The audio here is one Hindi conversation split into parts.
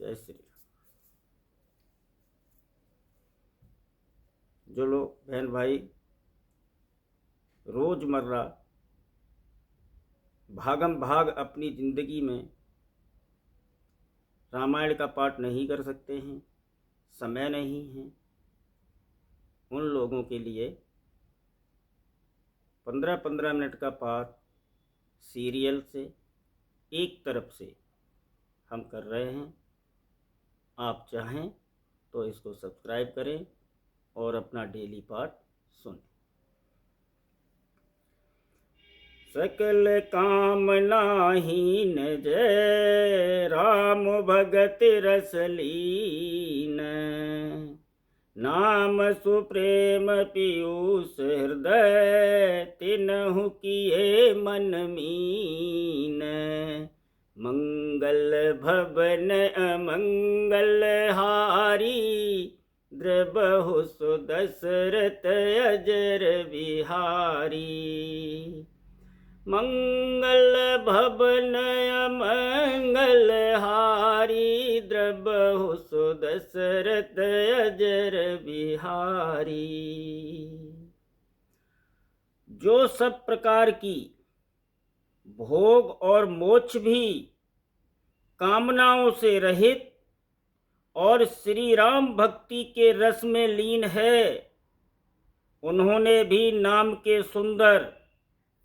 जय श्री राम। जो लोग बहन भाई रोजमर्रा भागम भाग अपनी जिंदगी में रामायण का पाठ नहीं कर सकते हैं, समय नहीं है, उन लोगों के लिए 15-15 मिनट का पाठ सीरियल से एक तरफ से हम कर रहे हैं। आप चाहें तो इसको सब्सक्राइब करें और अपना डेली पाठ सुनें। सकल कामना हीन जय राम भगत रस लीन, नाम सुप्रेम पीयूष हृदय तिनहु किए मन मीन, मंगल भवन अमंगल हारी द्रबहु सुदशरथ अजर बिहारी, मंगल भवन अमंगल हारी द्रबहु सुदशरथ अजर बिहारी। जो सब प्रकार की भोग और मोक्ष भी कामनाओं से रहित और श्री राम भक्ति के रस में लीन है, उन्होंने भी नाम के सुंदर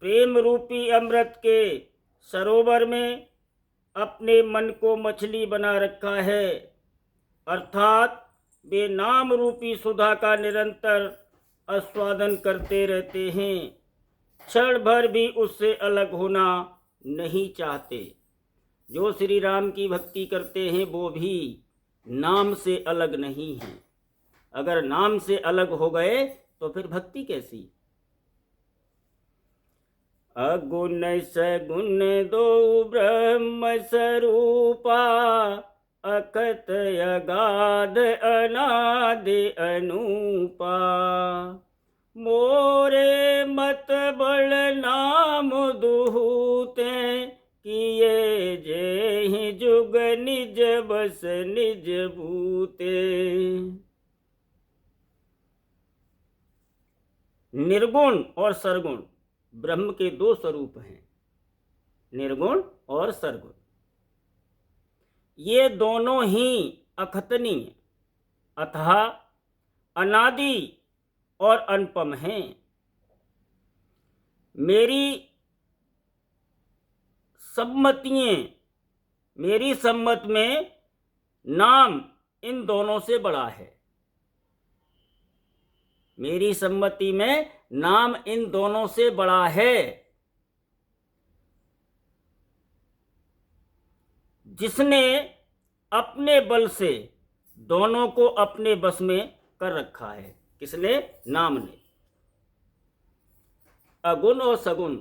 प्रेम रूपी अमृत के सरोवर में अपने मन को मछली बना रखा है, अर्थात वे नाम रूपी सुधा का निरंतर आस्वादन करते रहते हैं, क्षण भर भी उससे अलग होना नहीं चाहते। जो श्री राम की भक्ति करते हैं वो भी नाम से अलग नहीं हैं। अगर नाम से अलग हो गए तो फिर भक्ति कैसी। अगुण सगुण दो ब्रह्म स्वरूपा, अकथ अगाध अनादि अनूपा, मोरे मत बड़ नाम दुहूते, किए जेहि जुग निज बस निज भूते। निर्गुण और सरगुण ब्रह्म के दो स्वरूप हैं, निर्गुण और सरगुण। ये दोनों ही अखतनीय अथाह अनादि और अनुपम हैं। मेरी सम्मत में नाम इन दोनों से बड़ा है। मेरी सम्मति में नाम इन दोनों से बड़ा है। जिसने अपने बल से दोनों को अपने बस में कर रखा है। किसने? नाम ने। अगुण और सगुण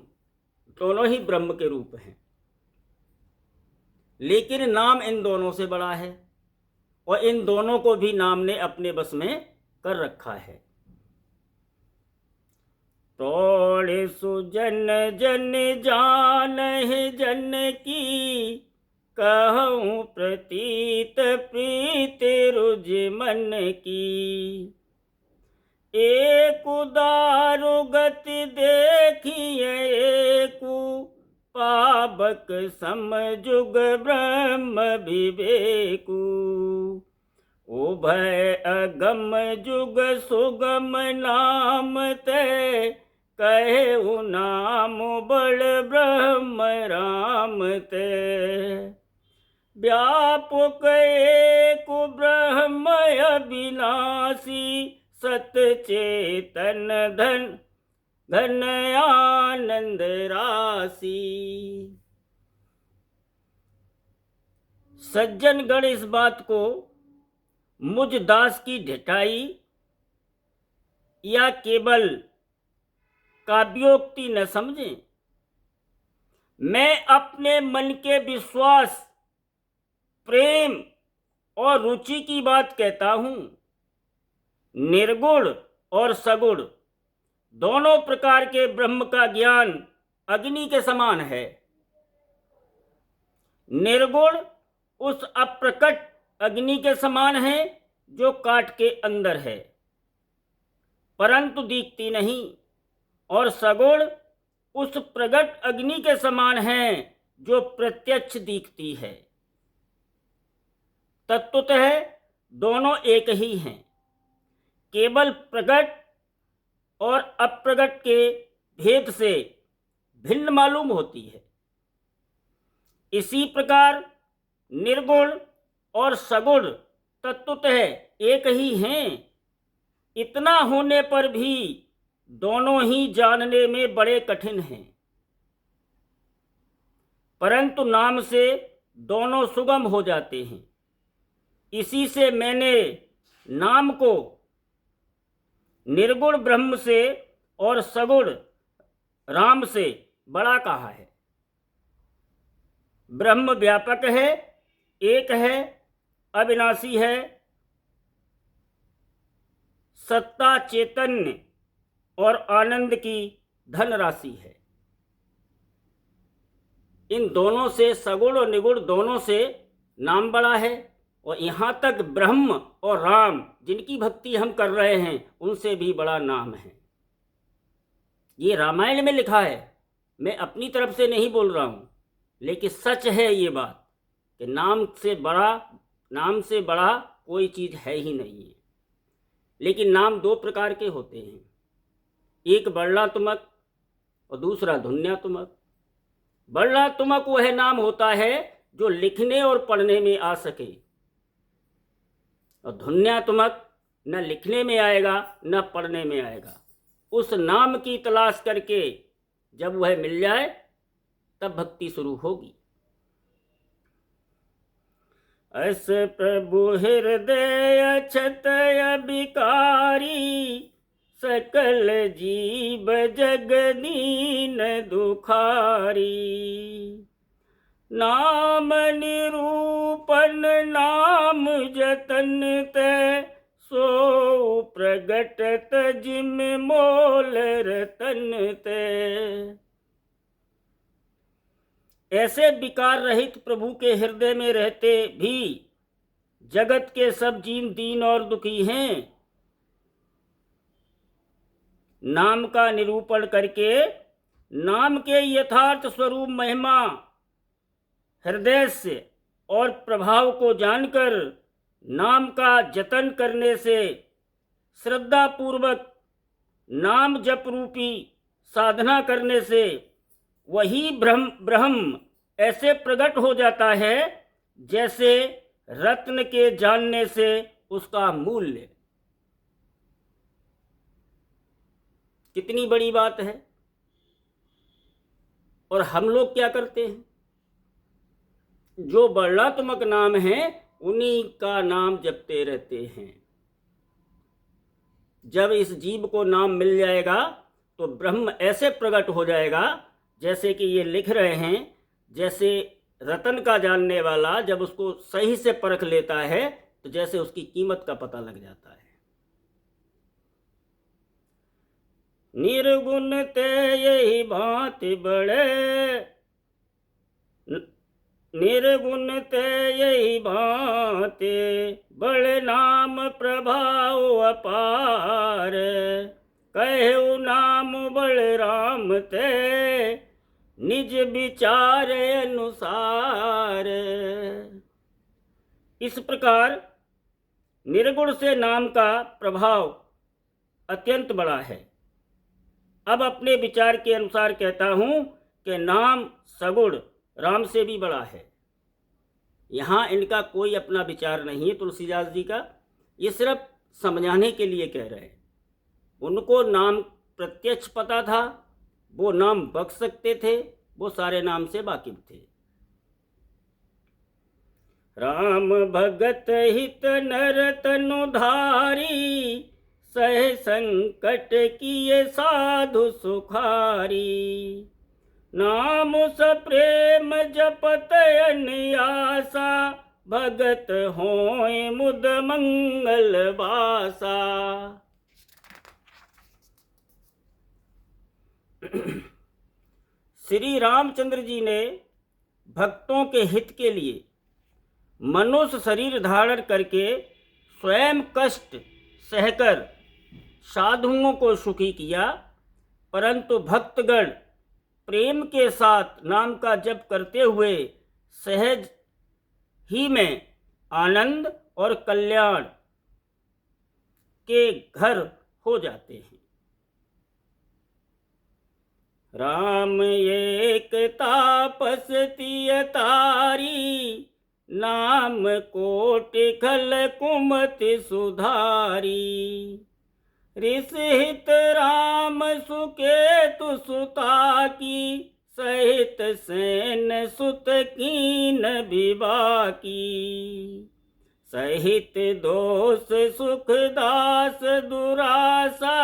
दोनों ही ब्रह्म के रूप हैं, लेकिन नाम इन दोनों से बड़ा है और इन दोनों को भी नाम ने अपने बस में कर रखा है। तोड़े सुजन जन जानहि जन की, कहूँ प्रतीत प्रीति रुज मन की, एक दारु गति देखिए एकु, पावक समजुग ब्रह्म विवेकु, उभय अगम जुग सुगम नाम ते, कहे नाम बड़ ब्रह्म राम ते, व्यापक एक ब्रह्म अविनाशी, सत चेतन धन धन आनंद राशि। सज्जनगण इस बात को मुझ दास की ढिठाई या केवल काव्योक्ति न समझें। मैं अपने मन के विश्वास, प्रेम और रुचि की बात कहता हूं। निर्गुण और सगुण दोनों प्रकार के ब्रह्म का ज्ञान अग्नि के समान है। निर्गुण उस अप्रकट अग्नि के समान है जो काट के अंदर है परंतु दिखती नहीं, और सगुण उस प्रगट अग्नि के समान है जो प्रत्यक्ष दिखती है। तत्वतः दोनों एक ही हैं, केवल प्रगट और अप्रगट के भेद से भिन्न मालूम होती है। इसी प्रकार निर्गुण और सगुण तत्वतः एक ही हैं। इतना होने पर भी दोनों ही जानने में बड़े कठिन हैं, परंतु नाम से दोनों सुगम हो जाते हैं। इसी से मैंने नाम को निर्गुण ब्रह्म से और सगुण राम से बड़ा कहा है। ब्रह्म व्यापक है, एक है, अविनाशी है, सत्ता, चैतन्य और आनंद की धनराशि है। इन दोनों से, सगुण और निगुण दोनों से नाम बड़ा है, और यहाँ तक ब्रह्म और राम जिनकी भक्ति हम कर रहे हैं उनसे भी बड़ा नाम है। ये रामायण में लिखा है, मैं अपनी तरफ से नहीं बोल रहा हूँ, लेकिन सच है ये बात कि नाम से बड़ा कोई चीज़ है ही नहीं है। लेकिन नाम दो प्रकार के होते हैं, एक बर्लात्मक और दूसरा ध्वन्यात्मक। बर्लात्मक वह नाम होता है जो लिखने और पढ़ने में आ सके, और ध्वन्यात्मक न लिखने में आएगा न पढ़ने में आएगा। उस नाम की तलाश करके जब वह मिल जाए तब भक्ति शुरू होगी। अस प्रभु हृदय अक्षतय विकारी, सकल जीव जग दीन दुखारी। नाम निरूपण नाम जतन ते, सो प्रगटत जिम मोल रतन ते। ऐसे विकार रहित प्रभु के हृदय में रहते भी जगत के सब जीव दीन और दुखी हैं। नाम का निरूपण करके नाम के यथार्थ स्वरूप, महिमा, हृदय से और प्रभाव को जानकर नाम का जतन करने से, श्रद्धा पूर्वक नाम जप रूपी साधना करने से वही ब्रह्म ऐसे प्रकट हो जाता है जैसे रत्न के जानने से उसका मूल्य। कितनी बड़ी बात है। और हम लोग क्या करते हैं, जो वर्णात्मक नाम है उन्हीं का नाम जपते रहते हैं। जब इस जीव को नाम मिल जाएगा तो ब्रह्म ऐसे प्रकट हो जाएगा जैसे कि ये लिख रहे हैं, जैसे रतन का जानने वाला जब उसको सही से परख लेता है तो जैसे उसकी कीमत का पता लग जाता है। निर्गुण ते यही भांति बड़े, निर्गुण ते यही भांति बड़े नाम प्रभाव अपार। कहु नाम बलराम ते निज विचार अनुसार। इस प्रकार निर्गुण से नाम का प्रभाव अत्यंत बड़ा है। अब अपने विचार के अनुसार कहता हूँ कि नाम सगुण राम से भी बड़ा है। यहाँ इनका कोई अपना विचार नहीं है तुलसीदास जी का, ये सिर्फ समझाने के लिए कह रहे हैं। उनको नाम प्रत्यक्ष पता था, वो नाम बक सकते थे, वो सारे नाम से वाकिफ थे। राम भगत हित नर तनुधारी, सह संकट किए साधु सुखारी। नाम सप्रेम जपत अनियासा, भगत होय मुद मंगल वासा। श्री रामचंद्र जी ने भक्तों के हित के लिए मनुष्य शरीर धारण करके स्वयं कष्ट सहकर साधुओं को सुखी किया, परंतु भक्तगण प्रेम के साथ नाम का जप करते हुए सहज ही में आनंद और कल्याण के घर हो जाते हैं। राम एक तापस तिय तारी, नाम कोटि खल कुमति सुधारी। ऋषिहित राम सुकेतु सुता की, सहित सेन सुत कीन विभा की। सहित दोष सुख दास दुरासा,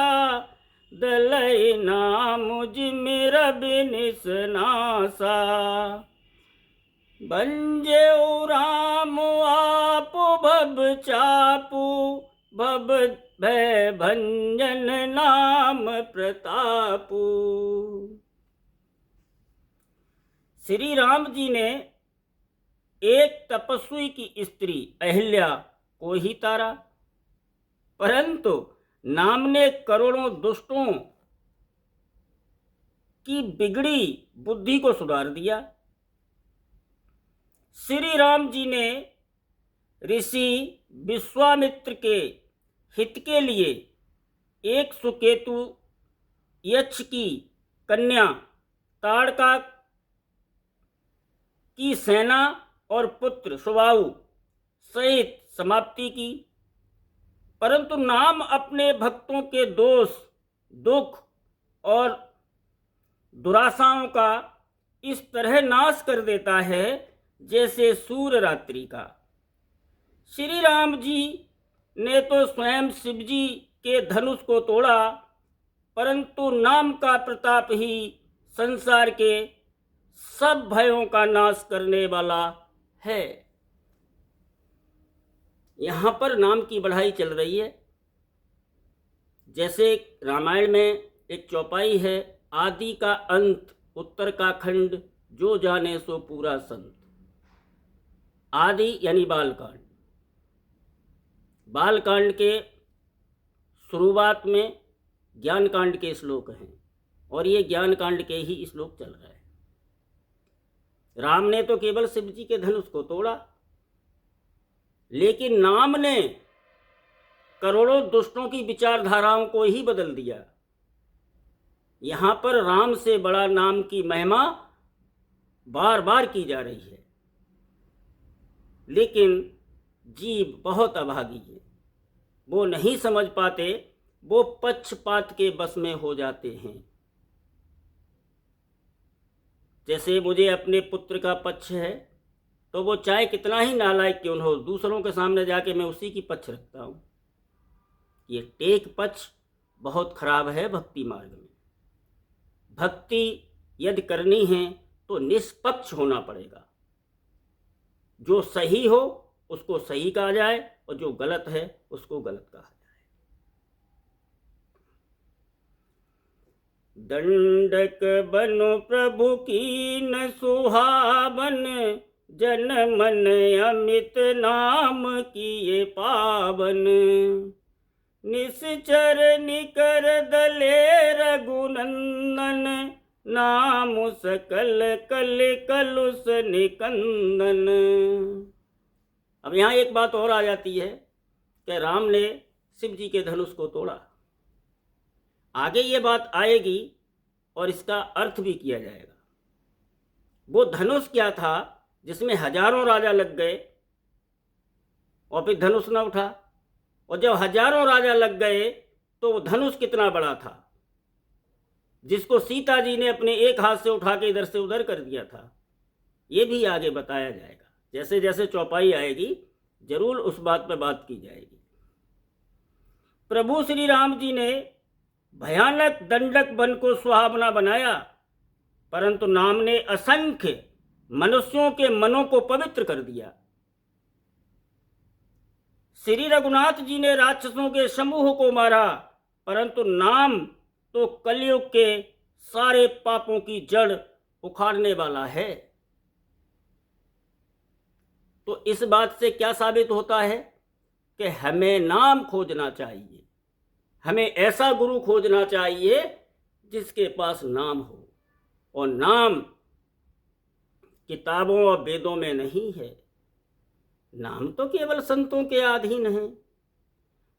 दलई नाम जिमिर बिनिस नासा। बंजेउ राम आपु भव चापू, भव भय भंजन नाम प्रतापू। श्री राम जी ने एक तपस्वी की स्त्री अहिल्या को ही तारा, परंतु नाम ने करोड़ों दुष्टों की बिगड़ी बुद्धि को सुधार दिया। श्री राम जी ने ऋषि विश्वामित्र के हित के लिए एक सुकेतु यक्ष की कन्या ताड़का की सेना और पुत्र सुबाहु सहित समाप्ति की, परंतु नाम अपने भक्तों के दोष दुख और दुराशाओं का इस तरह नाश कर देता है जैसे सूर्य रात्रि का। श्री राम जी ने तो स्वयं शिव जी के धनुष को तोड़ा, परंतु नाम का प्रताप ही संसार के सब भयों का नाश करने वाला है। यहाँ पर नाम की बढ़ाई चल रही है। जैसे रामायण में एक चौपाई है, आदि का अंत उत्तर का खंड, जो जाने सो पूरा संत। आदि यानी बालकांड। बालकांड के शुरुआत में ज्ञान कांड के श्लोक हैं और ये ज्ञान कांड के ही श्लोक चल रहे हैं। राम ने तो केवल शिव जी के धनुष को तोड़ा, लेकिन नाम ने करोड़ों दुष्टों की विचारधाराओं को ही बदल दिया। यहाँ पर राम से बड़ा नाम की महिमा बार बार की जा रही है, लेकिन जीव बहुत अभागी है, वो नहीं समझ पाते, वो पक्षपात के बस में हो जाते हैं। जैसे मुझे अपने पुत्र का पक्ष है, तो वो चाहे कितना ही नालायक क्यों न हो, दूसरों के सामने जाके मैं उसी की पक्ष रखता हूँ। ये टेक पक्ष बहुत खराब है भक्ति मार्ग में। भक्ति यदि करनी है तो निष्पक्ष होना पड़ेगा। जो सही हो उसको सही कहा जाए और जो गलत है उसको गलत कहा जाए। दंडक बनो प्रभु की न सुहावन, जन मन अमित नाम किए पावन। निश्चर निकर दले रघुनंदन, नाम सकल कल कलुष निकंदन। अब यहाँ एक बात और आ जाती है कि राम ने शिव जी के धनुष को तोड़ा। आगे ये बात आएगी और इसका अर्थ भी किया जाएगा। वो धनुष क्या था जिसमें हजारों राजा लग गए और फिर धनुष न उठा, और जब हजारों राजा लग गए तो वो धनुष कितना बड़ा था जिसको सीता जी ने अपने एक हाथ से उठा के इधर से उधर कर दिया था। ये भी आगे बताया जाएगा। जैसे जैसे चौपाई आएगी जरूर उस बात पर बात की जाएगी। प्रभु श्री राम जी ने भयानक दंडक वन को सुहावना बनाया, परंतु नाम ने असंख्य मनुष्यों के मनों को पवित्र कर दिया। श्री रघुनाथ जी ने राक्षसों के समूह को मारा, परंतु नाम तो कलयुग के सारे पापों की जड़ उखाड़ने वाला है। तो इस बात से क्या साबित होता है कि हमें नाम खोजना चाहिए, हमें ऐसा गुरु खोजना चाहिए जिसके पास नाम हो। और नाम किताबों और वेदों में नहीं है, नाम तो केवल संतों के अधीन है।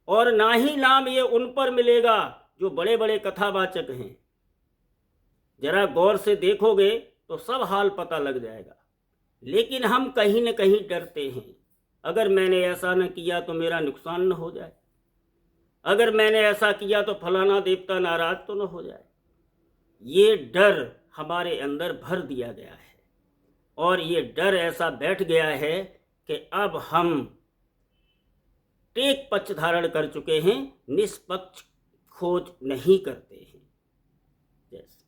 और ना ही नाम ये उन पर मिलेगा जो बड़े बड़े कथावाचक हैं। जरा गौर से देखोगे तो सब हाल पता लग जाएगा। लेकिन हम कहीं न कहीं डरते हैं, अगर मैंने ऐसा न किया तो मेरा नुकसान न हो जाए, अगर मैंने ऐसा किया तो फलाना देवता नाराज तो न हो जाए। ये डर हमारे अंदर भर दिया गया है और ये डर ऐसा बैठ गया है कि अब हम टेक पक्ष धारण कर चुके हैं, निष्पक्ष खोज नहीं करते हैं। जैसे